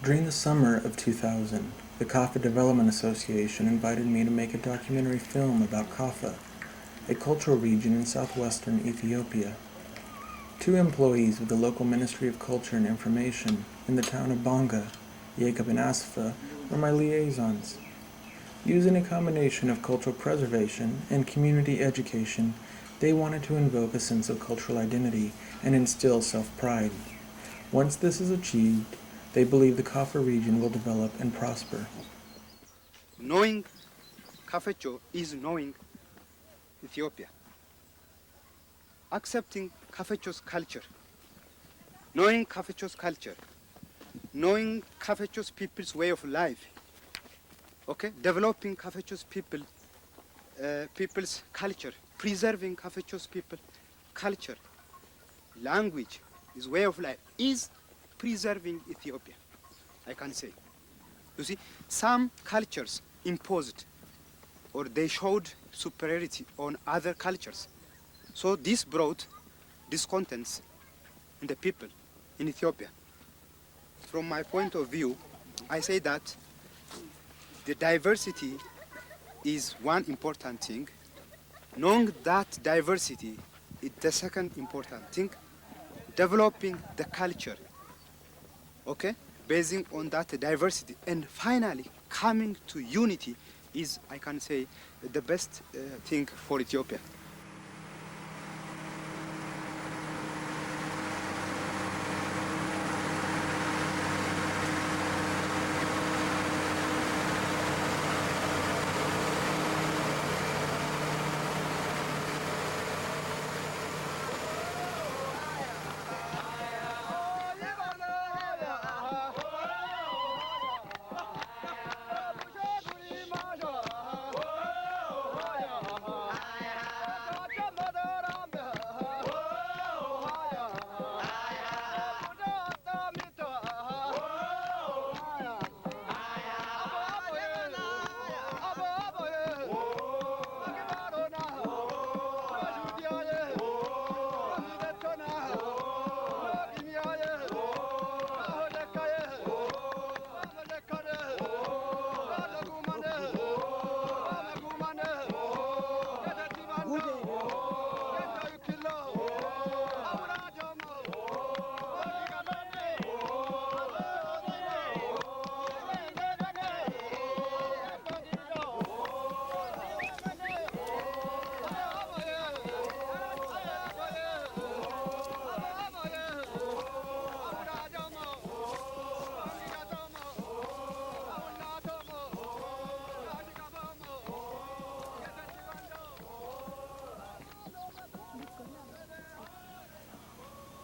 During the summer of 2000, the Kaffa Development Association invited me to make a documentary film about Kaffa, a cultural region in southwestern Ethiopia. Two employees of the local Ministry of Culture and Information in the town of Banga, Jacob and Asfa, were my liaisons. Using a combination of cultural preservation and community education, they wanted to invoke a sense of cultural identity and instill self-pride. Once this is achieved, they believe the Kaffa region will develop and prosper. Knowing Kafecho is knowing Ethiopia. Accepting Kafecho's culture, knowing Kafecho's culture, knowing Kafecho's people's way of life, okay? Developing Kafecho's people's culture, preserving Kafecho's people culture, language, his way of life is preserving Ethiopia, I can say. You see, some cultures imposed or they showed superiority on other cultures. So this brought discontents in the people in Ethiopia. From my point of view, I say that the diversity is one important thing. Knowing that diversity is the second important thing. Developing the culture, okay, basing on that diversity, and finally coming to unity is, I can say, the best thing for Ethiopia.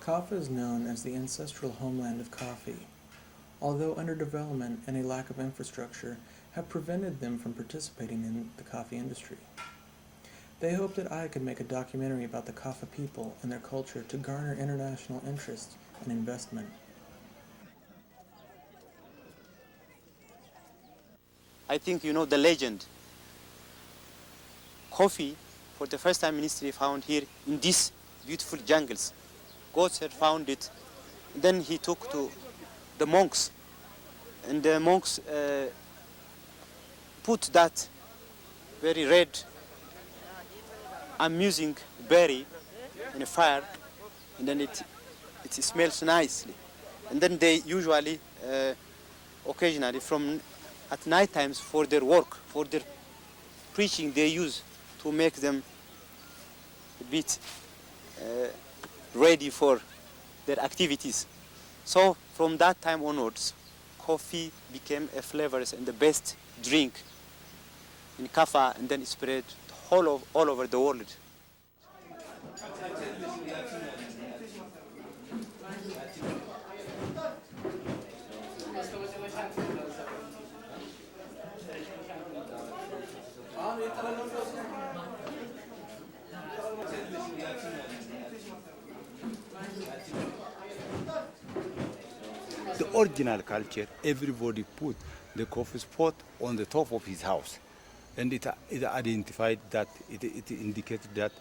Kaffa is known as the ancestral homeland of coffee, although underdevelopment and a lack of infrastructure have prevented them from participating in the coffee industry. They hope that I could make a documentary about the Kaffa people and their culture to garner international interest and investment. I think you know the legend. Coffee, for the first time in history, found here in these beautiful jungles. God had found it. Then he took to the monks, and the monks put that very red, amusing berry in a fire, and then it smells nicely. And then they usually, occasionally, at night times for their work, for their preaching, they use to make them a bit ready for their activities. So from that time onwards, coffee became a flavors and the best drink in Kaffa, and then it spread all over the world. The original culture, everybody put the coffee spot on the top of his house. And it identified that, it indicated that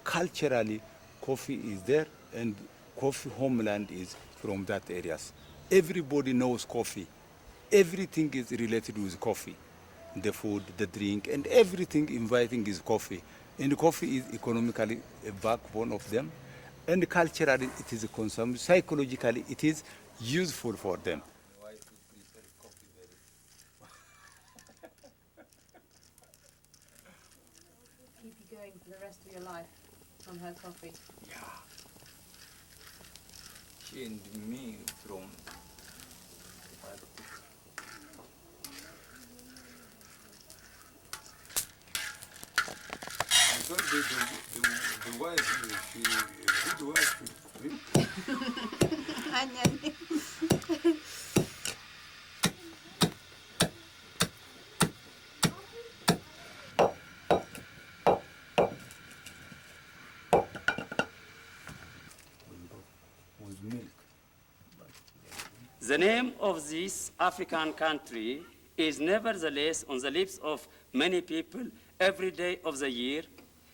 culturally coffee is there and coffee homeland is from that areas. Everybody knows coffee everything is related with coffee. The food, the drink, and everything inviting is coffee. And coffee is economically a backbone of them. And culturally, it is consumed. Psychologically, it is useful for them. Keep you going for the rest of your life on her coffee. Yeah. Changed me from I thought the wife, she a good wife. With milk. The name of this African country is nevertheless on the lips of many people every day of the year,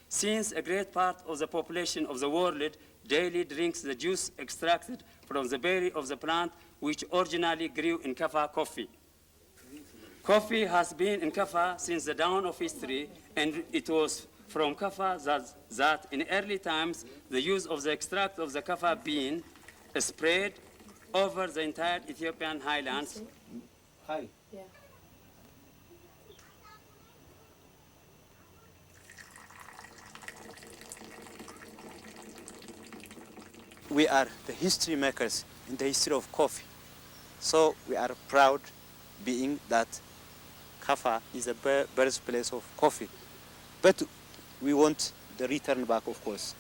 since a great part of the population of the world daily drinks the juice extracted from the berry of the plant which originally grew in Kafa coffee. Coffee has been in Kafa since the dawn of history, and it was from Kafa that in early times the use of the extract of the Kafa bean spread over the entire Ethiopian highlands. Hi. Yeah. We are the history makers in the history of coffee. So we are proud being that Kafa is the birthplace of coffee. But we want the return back, of course.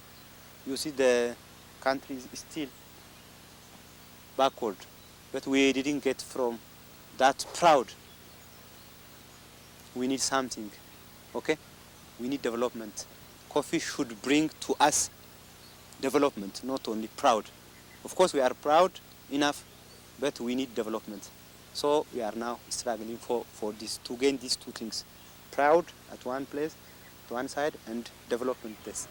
You see, the country is still backward, but we didn't get from that proud. We need something, okay? We need development. Coffee should bring to us development, not only proud. Of course, we are proud enough, but we need development. So we are now struggling for this, to gain these two things. Proud at one place, to one side, and development place.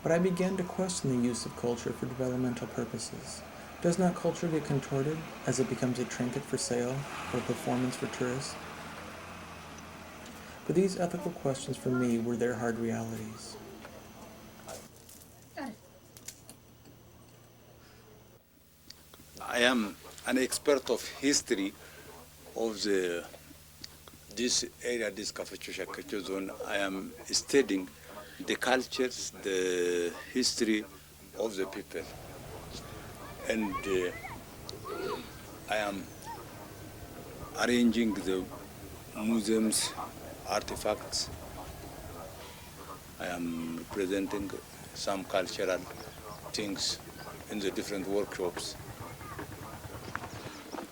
But I began to question the use of culture for developmental purposes. Does not culture get contorted as it becomes a trinket for sale or a performance for tourists? But these ethical questions for me were their hard realities. I am an expert of history of this area, this Kafecho zone. I am studying the cultures, the history of the people. And I am arranging the museums, artifacts. I am presenting some cultural things in the different workshops.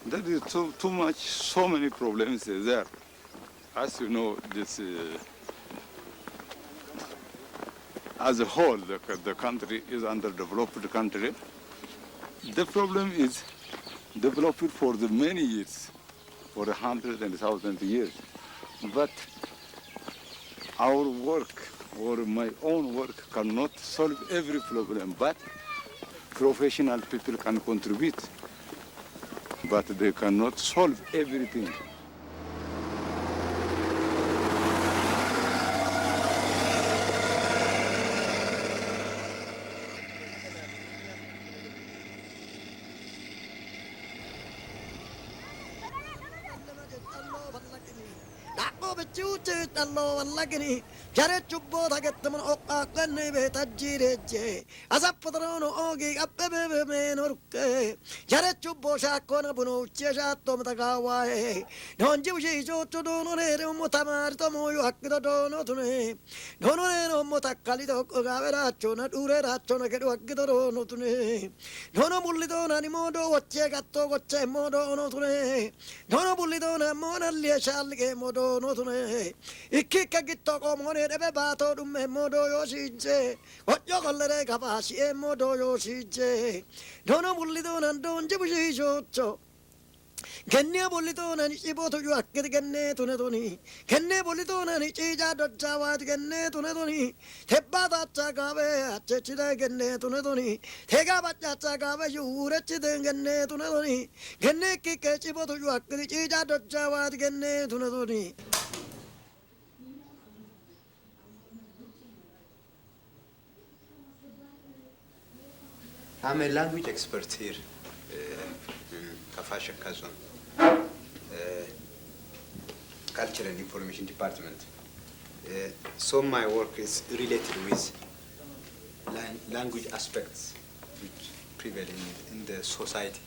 There is too much, so many problems there. As you know, this as a whole, the country is underdeveloped country. The problem is developed for the many years, for 100 and 1,000 years. But our work, or my own work, cannot solve every problem. But professional people can contribute, but they cannot solve everything. Jare chubbo dagetman oqaqanne betajjireje asappatrono ogi abbebe menorke jare chubbo shakkona bunucce shatto matagawae non jibuji jotto dono nere mutamar to moyo hakdo dono tune dono nere mutakali to gaveraccio na dure raccio na kedo hakdo dono tune dono bullido nani modo wacce gatto gocce modo no tune dono bullido na monalli shalge modo no tune ikkika gitto komone ebe bato dumme modo yosije ojo kollere kapashi modo yosije dono bullido nan don jibuji jotto Kennee bollitoonani cibootu yu akkati kennee tune tuni. Kennee bollitoonani ciijaa dachaawaati kennee tune tuni. Tebbaa taachaa gaabee achechitee kennee tune tuni. Teegaa bachaachaa gaabee yuurechitee kennee tune tuni. Kennee kikkee cibootu yu akkati ciijaa dachaawaati kennee tune tuni. I'm a language expert here in Kafecho Ethiopia, Culture and Information Department. So my work is related with language aspects which prevail in the society.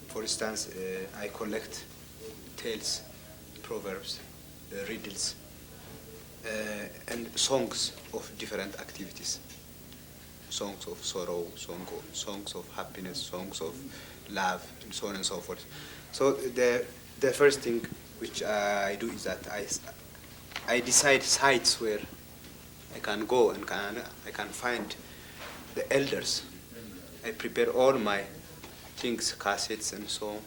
For instance, I collect tales, proverbs, riddles, and songs of different activities. Songs of sorrow, songs of happiness, songs of love, and so on and so forth. So the first thing which I do is that I decide sites where I can go and I can find the elders. I prepare all my things, cassettes and so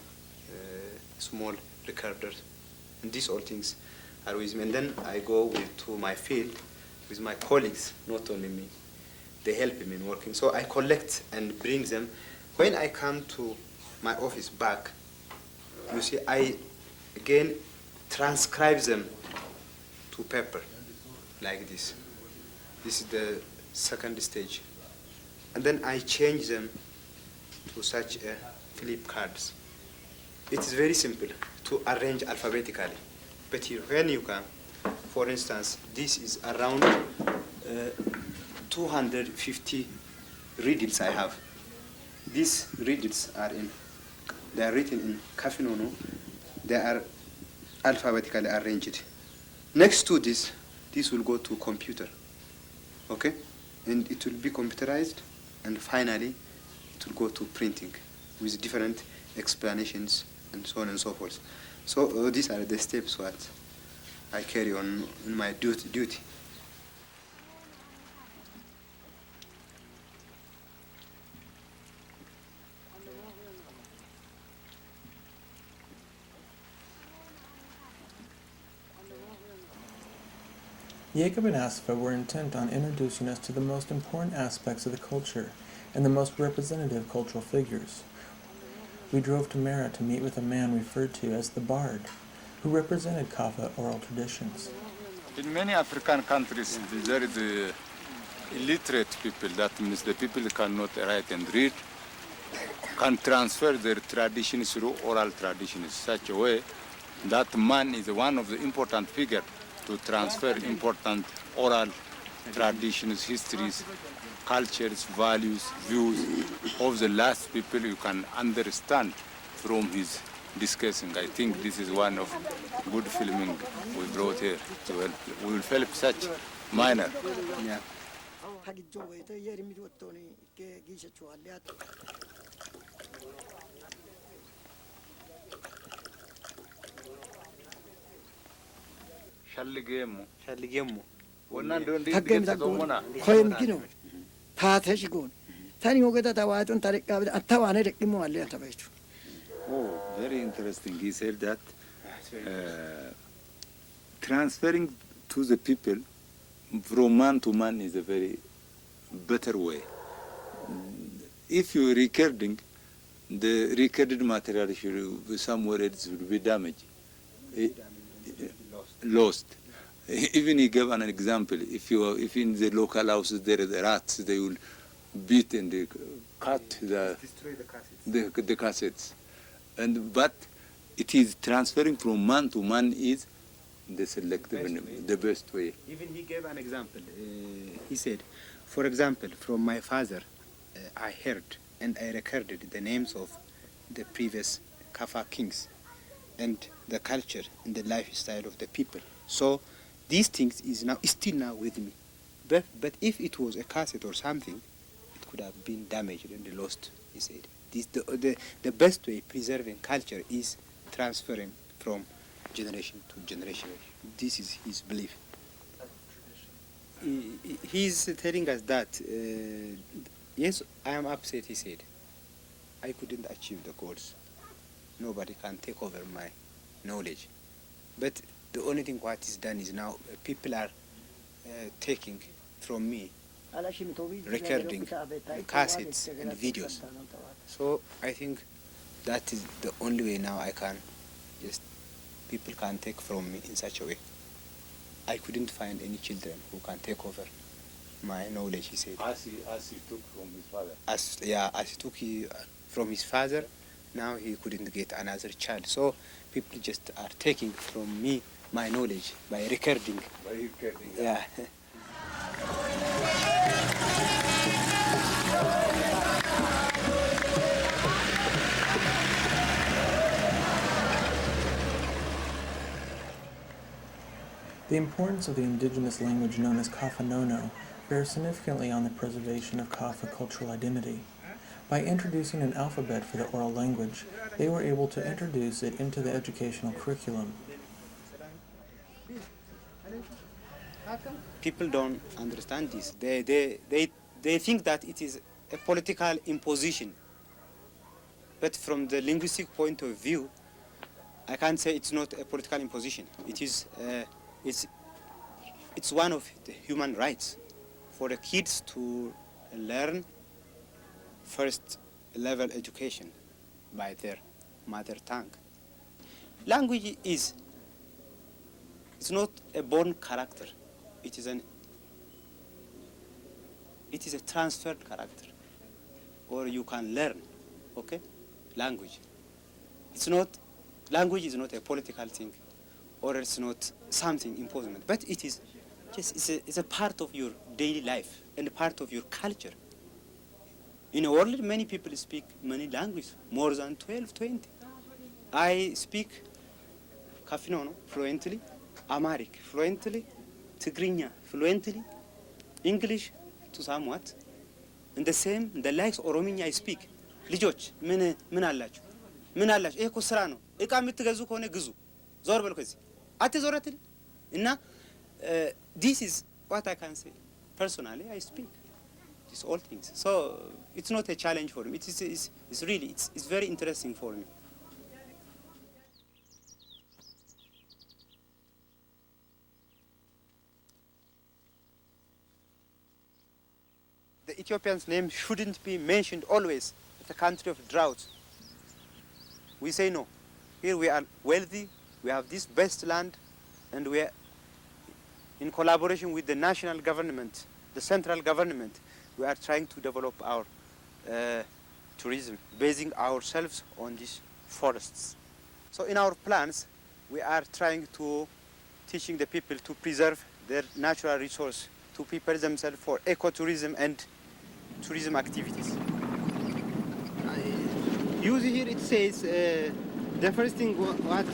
small recorders, and these all things are with me. And then I go to my field with my colleagues, not only me. They help me in working. So I collect and bring them. When I come to my office back, you see, I again transcribe them to paper like this. This is the second stage. And then I change them to such flip cards. It is very simple to arrange alphabetically. But here, when you come, for instance, this is around 250 riddles I have. These riddles they are written in Kafinono. They are alphabetically arranged. Next to this will go to computer, okay? And it will be computerized, and finally it will go to printing with different explanations and so on and so forth. So these are the steps what I carry on in my duty. Jacob and Asfa were intent on introducing us to the most important aspects of the culture and the most representative cultural figures. We drove to Mera to meet with a man referred to as the Bard, who represented Kafa oral traditions. In many African countries, there is the illiterate people, that means the people who cannot write and read, can transfer their traditions through oral traditions, such a way that man is one of the important figures to transfer important oral traditions, histories, cultures, values, views of the last people you can understand from his discussing. I think this is one of good filming we brought here to help. We will help such minor. Yeah. Shalligemo. Taggem takkuun koyem kino taate shiguun tani ogeta tawaatun tariqqa attawaane deqqimu alle atabechu. Oh, very interesting. He said that transferring to the people from man to man is a very better way. If you're recording, the recorded material should somewhere else will be damaged, lost. Even he gave an example. If in the local houses there are the rats, they will beat and they cut Destroy the cassettes. the cassettes. But it is transferring from man to man is the selective and the best way. Even he gave an example. He said, for example, from my father, I heard and I recorded the names of the previous Kafa kings and the culture and the lifestyle of the people. So these things is still now with me. But if it was a cassette or something, it could have been damaged and lost, he said. The best way preserving culture is transferring from generation to generation. This is his belief. He's telling us that, yes, I am upset, he said. I couldn't achieve the goals. nobody can take over my knowledge. But the only thing what is done is now people are taking from me recording cassettes and videos. So I think that is the only way now I can just people can take from me in such a way. I couldn't find any children who can take over my knowledge, he said. As he took from his father. As he took from his father, now he couldn't get another child. So people just are taking from me my knowledge by recording. Yeah. The importance of the indigenous language known as Kafenono bears significantly on the preservation of Kafa cultural identity. By introducing an alphabet for the oral language, they were able to introduce it into the educational curriculum. People don't understand this. They think that it is a political imposition. But from the linguistic point of view, I can't say it's not a political imposition. It is. It's one of the human rights for the kids to learn first level education by their mother tongue. Language it's not a born character. It is a transferred character, or you can learn. Okay, language. Language is not a political thing, or it's not something imposement, but it is just it's a part of your daily life and a part of your culture. In the world, many people speak many languages, more than 12, 20. I speak Kafenono fluently, Amharic fluently, Tigrinya fluently, English to somewhat, and the likes Orominya I speak. ልጆች ምን አላችሁ? ይሄ እኮ ስራ ነው። እቃ የምትገዙ ከሆነ ግዙ። ዞር በሉ ከዚህ አትዞረትል እና this is what I can say. Personally, I speak these all things. So it's not a challenge for me. It's really very interesting for me. The Ethiopian's name shouldn't be mentioned always as a country of drought. We say no. Here we are wealthy, we have this best land, and we are in collaboration with the national government, the central government, we are trying to develop our tourism, basing ourselves on these forests. So in our plans, we are trying to teaching the people to preserve their natural resource, to prepare themselves for ecotourism and tourism activities. Usually here it says the first thing what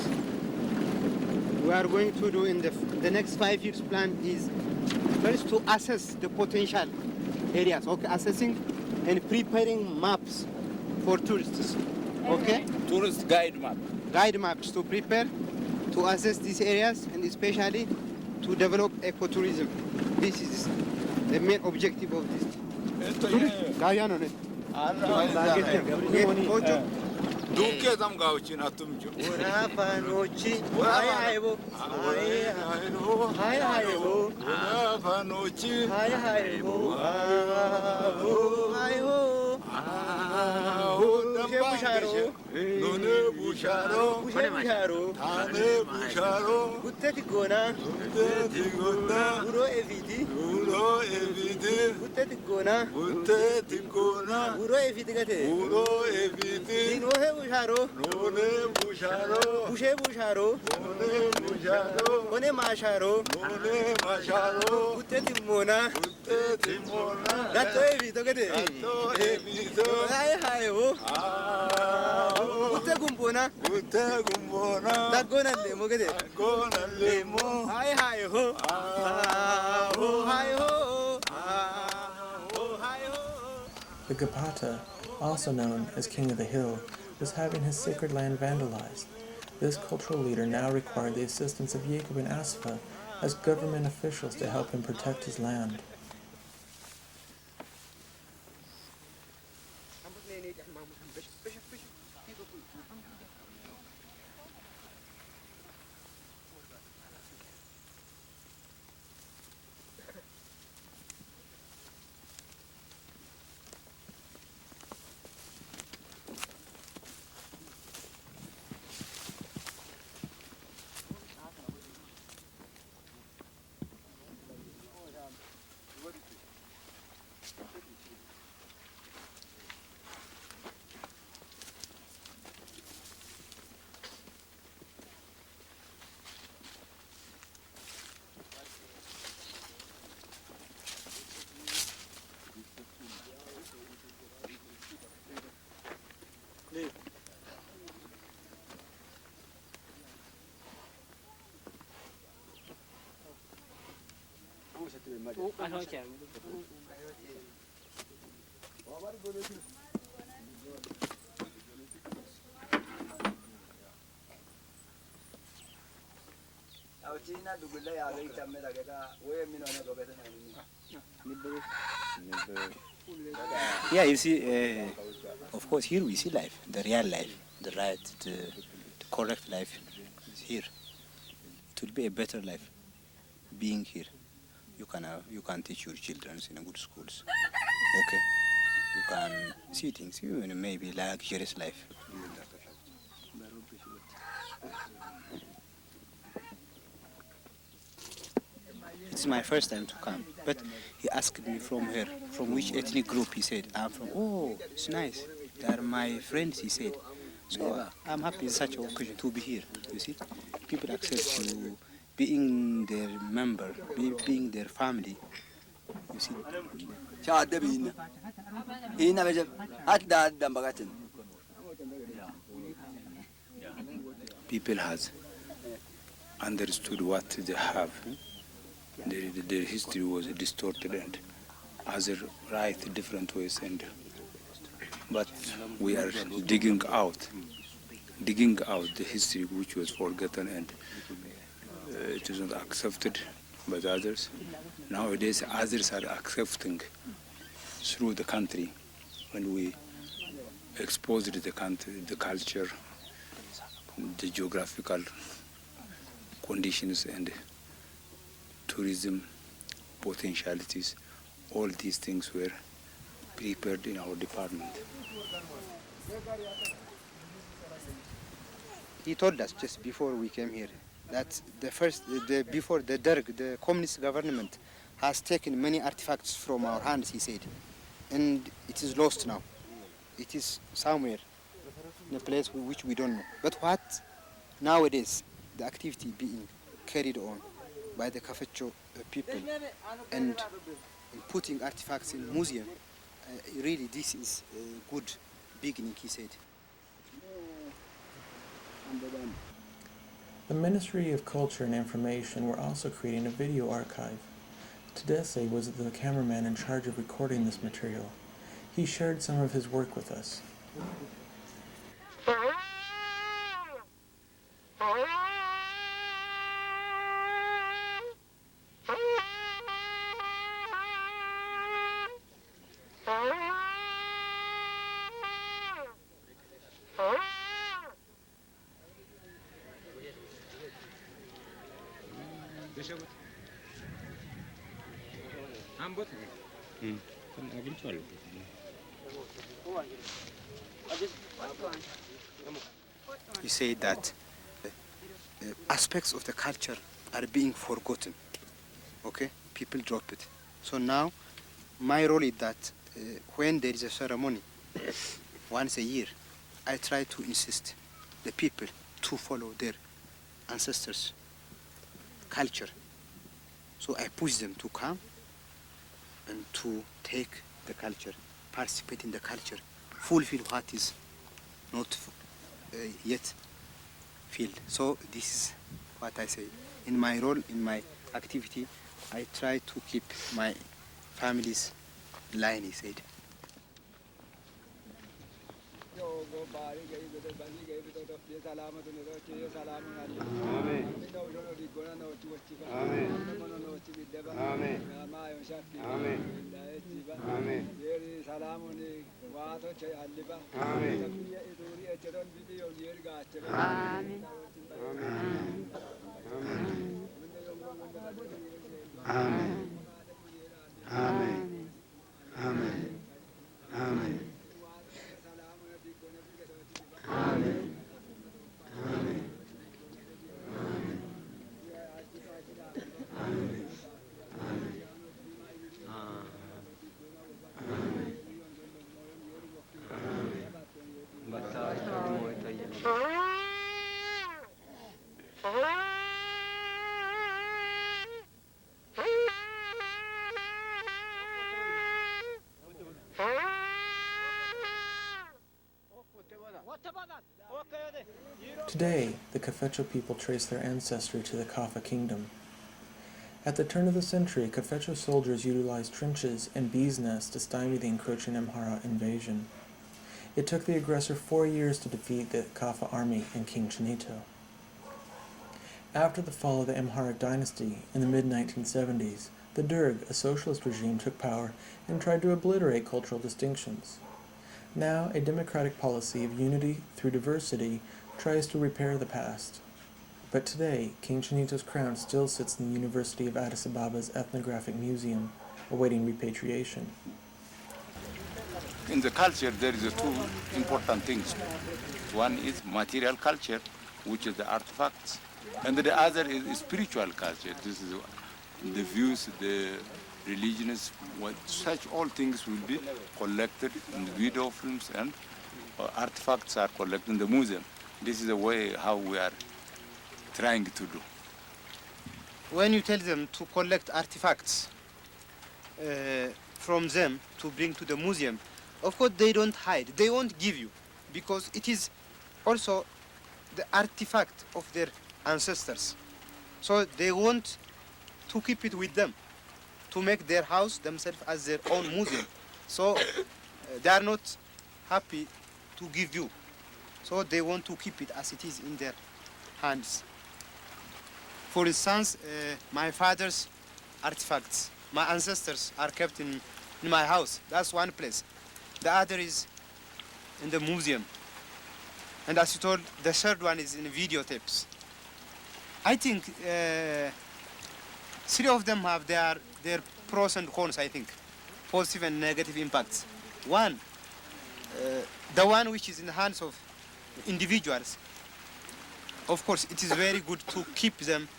we are going to do in the next 5 years plan is first to assess the potential areas, okay, assessing and preparing maps for tourists, okay? Tourist guide map. Guide maps to prepare, to assess these areas, and especially to develop ecotourism. This is the main objective of this. ዱቄታም ጋዎችን አትምጩ ወናፋኖቺ ሃይ ሃይቦ ሃይ ሃይቦ ወናፋኖች ሃይ ሃይቦ ሃይቦ ቡሻሮ ኑነ ቡሻሮ ቡሻሮ ታነ ቡሻሮ ጉተት ጎና ውሮ ኤቪቲ ጉተት ጎና ውሮ ኤቪቲ ገቴ ኖሄ ቡሻሮ ቡሼ ቡሻሮ ሆኔ ማሻሮ ጉተት ሞና ጋቶ ኤቪቶ ገቴ ሃይ ሃይቦ ጉተ ጉምቦና ዳጎናሌሞ ገቴ ሃይ ሃይሆ ሃይሆ The Gapata, also known as King of the Hill, was having his sacred land vandalized. This cultural leader now required the assistance of Jacob and Asfa as government officials to help him protect his land. Yeah, you see, of course, here we see life, the real life, the right, the correct life is here. It will be a better life being here. You can teach your children in a good schools. Okay, you can see things, you know, maybe luxurious life. It's my first time to come, but he asked me from here, from which ethnic group. He said, I'm from. Oh, it's nice. They are my friends. He said, so I'm happy in such an occasion to be here. You see, people accept you, being their member, being their family. You see. People has understood what they have. Their history was distorted and other right different ways, but we are digging out the history which was forgotten, and it is not accepted by the others. Nowadays others are accepting through the country when we exposed the country, the culture, the geographical conditions and tourism potentialities. All these things were prepared in our department. He told us just before we came here that before the Derg, the communist government, has taken many artifacts from our hands, he said, and it is lost now. It is somewhere in a place which we don't know. But what nowadays, the activity being carried on by the Kafecho people and putting artifacts in museum, really this is a good beginning, he said. The Ministry of Culture and Information were also creating a video archive. Tadesse was the cameraman in charge of recording this material. He shared some of his work with us. He said that aspects of the culture are being forgotten. Okay, people drop it. So now, my role is that when there is a ceremony, once a year, I try to insist the people to follow their ancestors' culture. So I push them to come and to take the culture, participate in the culture, fulfill what is not yet filled. So this is what I say. In my role, in my activity, I try to keep my family's line, he said. Today, the Kafecho people trace their ancestry to the Kafa kingdom. At the turn of the century, Kafecho soldiers utilized trenches and bees' nests to stymie the encroaching Amhara invasion. It took the aggressor 4 years to defeat the Kafa army and King Chinito. After the fall of the Amharic dynasty in the mid-1970s, the Derg, a socialist regime, took power and tried to obliterate cultural distinctions. Now, a democratic policy of unity through diversity tries to repair the past. But today, King Chinito's crown still sits in the University of Addis Ababa's Ethnographic Museum, awaiting repatriation. In the culture, there is two important things. One is material culture, which is the artifacts, and the other is spiritual culture. This is the views, the religions, such all things will be collected in the video films, and artifacts are collected in the museum. This is the way how we are trying to do. When you tell them to collect artifacts from them to bring to the museum, of course they don't hide, they won't give you, because it is also the artifact of their ancestors. So they want to keep it with them, to make their house themselves as their own museum. So they are not happy to give you. So they want to keep it as it is in their hands. For instance, my father's artifacts, my ancestors are kept in my house. That's one place. The other is in the museum. And as you told, the third one is in videotapes. I think three of them have their pros and cons, I think, positive and negative impacts. One, the one which is in the hands of individuals, of course, it is very good to keep them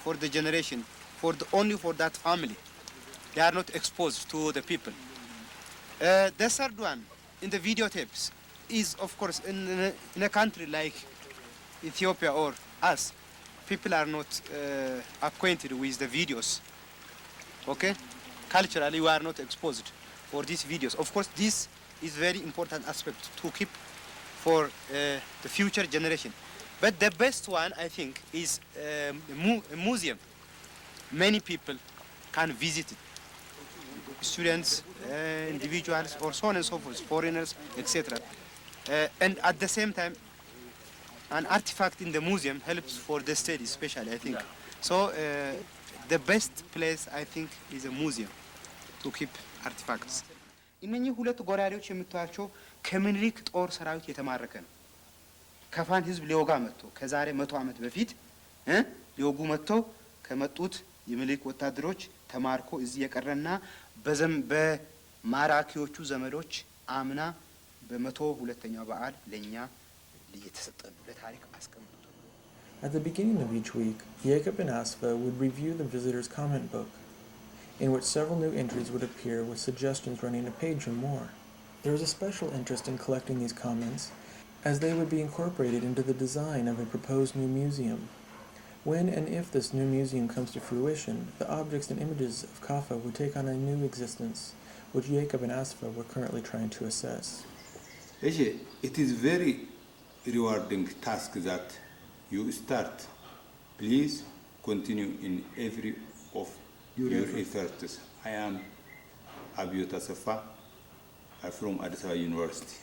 for the generation, only for that family. They are not exposed to the people. The third one, in the videotapes, is, of course, in a country like Ethiopia or us, people are not acquainted with the videos, okay? Culturally, we are not exposed for these videos. Of course, this is very important aspect to keep for the future generation. But the best one, I think, is a museum. Many people can visit it. Students, individuals, or so on and so forth, foreigners, etc. And at the same time, an artifact in the museum helps for the study, especially, I think. So the best place, I think, is a museum to keep artifacts. እነኚህ ሁለት ጎራዴዎች የምታዩቸው ከምኒልክ ጦር ሰራዊት የተማረከ ነው። ከፋን ህዝብ ሊወጋ መጥቶ ከዛሬ 100 ዓመት በፊት ሊወጉ መጥተው ከመጡት የምኒልክ ወታደሮች ተማርኮ እዚህ የቀረና በማራኪዎቹ ዘመዶች አምና በ102ኛው በዓል ለኛ ለየተሰጠን ለታሪክ አስቀምጡ። At the beginning of each week, Jacob and Asfa would review the visitor's comment book, in which several new entries would appear with suggestions running a page or more. There was a special interest in collecting these comments, as they would be incorporated into the design of a proposed new museum. When and if this new museum comes to fruition, the objects and images of Kafa would take on a new existence, which Jacob and Asfa were currently trying to assess. It is very rewarding task that you start. Please continue in every of your efforts. I am Abiot Asafa from Addis Ababa University.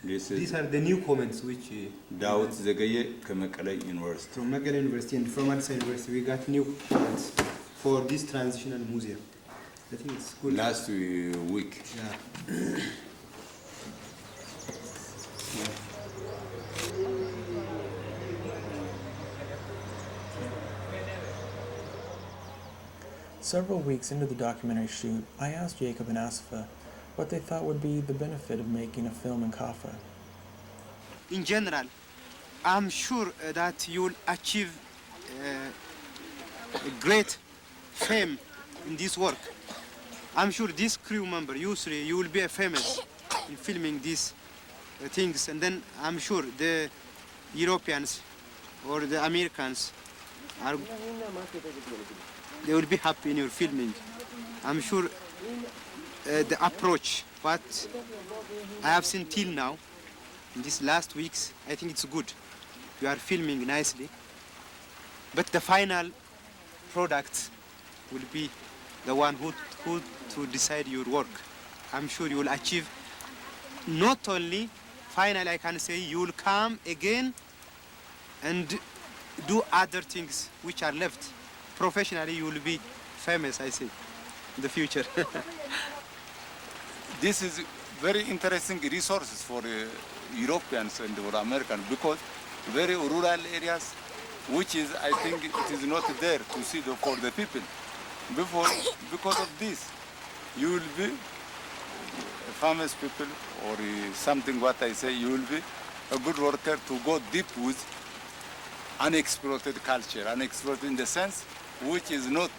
These are the new comments which Daoud Zegaye Kemekele University. from Megala University and from Addis University we got new comments for this transitional museum. I think it's good. Last week. Yeah. Several weeks into the documentary shoot, I asked Jacob and Asifa what they thought would be the benefit of making a film in Kafa. In general, I'm sure that you'll achieve a great fame in this work. I'm sure this crew member, you three, you will be famous in filming these things, and then I'm sure the Europeans or the Americans they will be happy in your filming. I'm sure the approach, what I have seen till now, in these last weeks, I think it's good. You are filming nicely, but the final product will be the one who to decide your work. I'm sure you will achieve not only final, I can say you will come again and do other things which are left. Professionally, you will be famous, I say, in the future. This is very interesting resources for Europeans and for Americans because very rural areas, which is, I think, it is not there to see for the people. Because of this, you will be famous people or something what I say, you will be a good worker to go deep with unexploited culture, unexploited in the sense which is not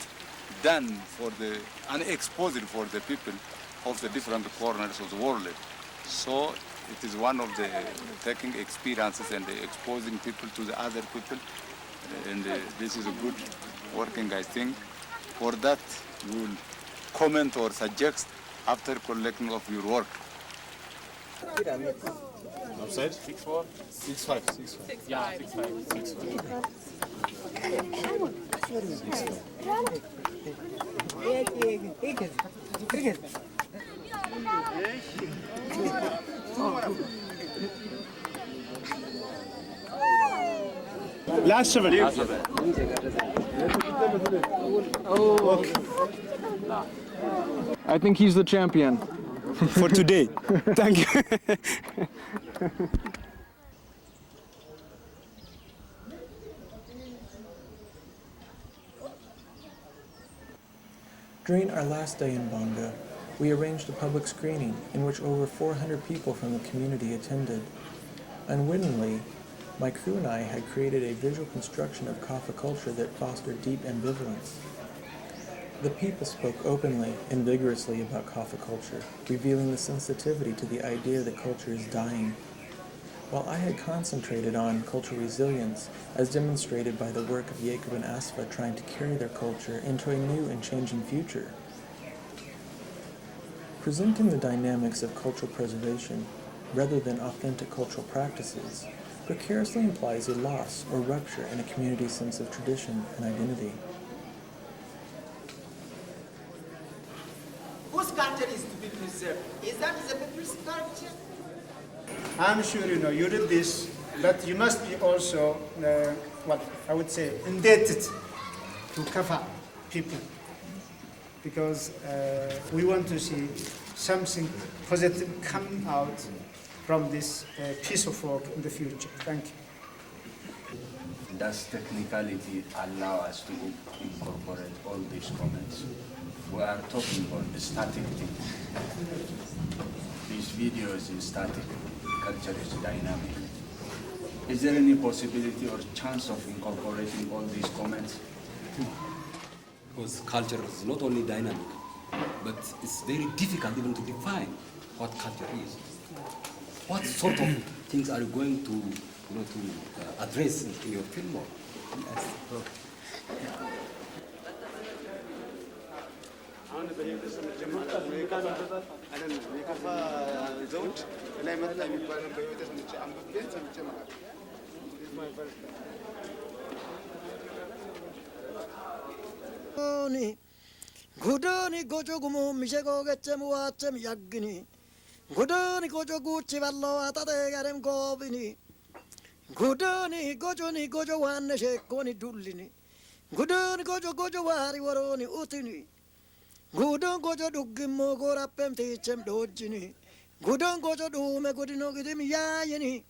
done for the, unexposed for the people of the different corners of the world. So it is one of the taking experiences and exposing people to the other people, and this is a good working, I think. For that, you will comment or suggest after collecting of your work. Outside? 6'4"? 6'5". 6'5". Yeah, 6'5". 6'5". Last 7. Okay. I think he's the champion. For today. Thank you. During our last day in Bonga, we arranged a public screening in which over 400 people from the community attended. Unwittingly, my crew and I had created a visual construction of Kafa culture that fostered deep ambivalence. The people spoke openly and vigorously about Kafa culture, revealing the sensitivity to the idea that culture is dying. While I had concentrated on cultural resilience, as demonstrated by the work of Jacob and Asfa trying to carry their culture into a new and changing future. Presenting the dynamics of cultural preservation, rather than authentic cultural practices, precariously implies a loss or rupture in a community's sense of tradition and identity. Whose culture is to be preserved? Is that the people's culture? I'm sure you did this, but you must be also, what I would say, indebted to Kafa people, because we want to see something positive coming out from this piece of work in the future. Thank you. Does technicality allow us to incorporate all these comments? We are talking about static things. These videos is static, culture is dynamic. Is there any possibility or chance of incorporating all these comments? Because culture is not only dynamic, but it's very difficult even to define what culture is. What sort of things are you going to, address in your film? Gudoni gojo gumo mishe go gechem wachem yaggini Gudoni gojo gucci ballo atate garem gobini. Gudoni gojo wanne shekkoni dullini. Gudoni gojo wari waroni utini. Gudon gojo duggimmo gorappem tichem dojini. Gudon gojo dume godino gidim yayini.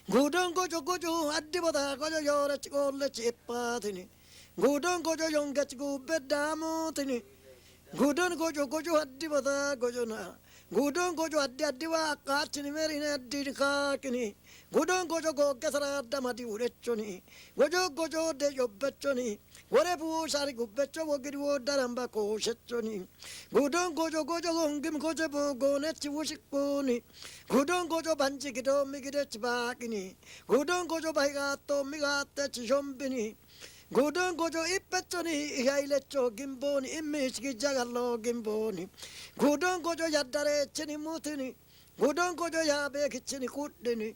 Gudon gojo addi bota gojo yore chikolle chippatini. Gudon gojo yongach gubbe damutini. Gudon gojo addi bota gojo na. Gudon gojo addi wa akachini merine addi kakini. Gudon gojo goggesara damadi urechoni. Gojo de yobbechoni. Wore buusari gubbecho wogiri wodaramba koshechoni. Gudon gojo gongim gojo bogonechi wushikuni. Gudon gojo banji gido migidechi bakini. Gudon gojo baigato migatechi shombini. Gudon gojo ippechoni ihailecho gimboni immichgi jagallo gimboni. Gudon gojo yaddarechini mutini. Gudon gojo yabekichini kuddini.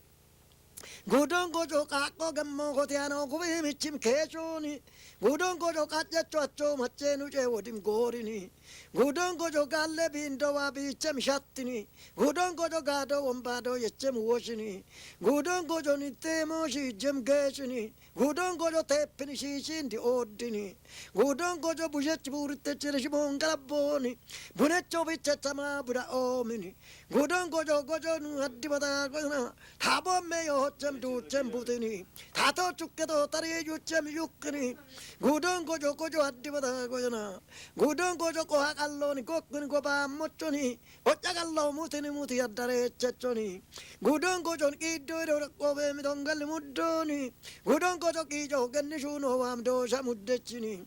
Gudon gojo kakko gammo kotiano kubi michim keshoni. Gudon gojo kachecho acho machenu che wodim gorini. Gudon gojo galle bindo wa bichem shattini. Gudon gojo gado wombado yechem woshini. Gudon gojo nitemo shi jem geshini. Gudon gojo teppini shishindi oddini. Gudon gojo bushech burite chirish bongalaboni. Bunecho bichechama buda omini. Gudon gojo nu addibada gona. Thabo meyo chem du chem butini. Thato chukkedo tari yu chem yukkini. Gudon gojo addibada gona. Gudon gojo ko hakalloni kokkuni ko ba mochoni. Ochagallo mutini muti addare chechoni. Gudon gojo kiddo do ko be mi dongal muddoni. Gudon gojo kijo genni shuno wam do shamuddechini.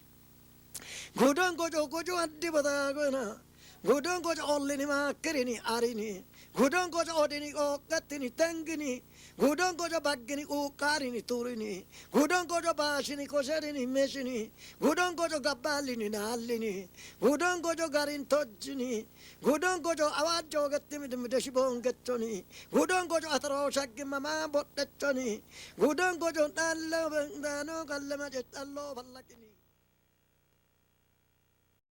Gudon gojo addibada gona. Gudon gojo ollini makkerini arini. Gudon gojo odini okattini tengini. Gudon gojo baggini ukarini turini. Gudon gojo bashini koserini meshini. Gudon gojo gabballini nallini. Gudon gojo garin tojjini. Gudon gojo awajo gattimi deshi bongechoni. Gudon gojo ataro shaggi mama bottechoni. Gudon gojo dallo bendano kallema jettallo ballakini.